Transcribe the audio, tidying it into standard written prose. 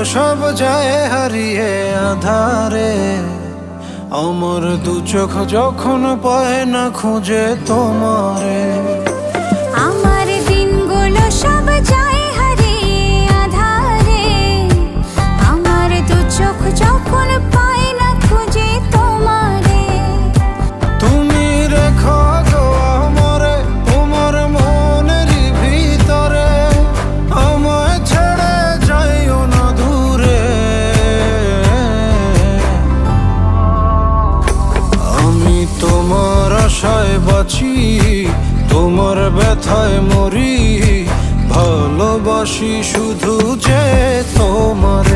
সব যায় হারিয়ে আধারে। আমার দু চোখ যখন পায় না খুঁজে তোমারে। আমার দিনগুলো সব যায় হারিয়ে আঁধারে। আমার দু চোখ যখন পায় না খুঁজে তোমারে। তুমি রেখো গো আমারে তোমার মনেরই ভিতরে, আমায় ছেড়ে যাইও না দূরে। আমি তোমার আশায় বাঁচি, তোমার ব্যথায় মরি, ভালোবাসি শুধু যে তোমার।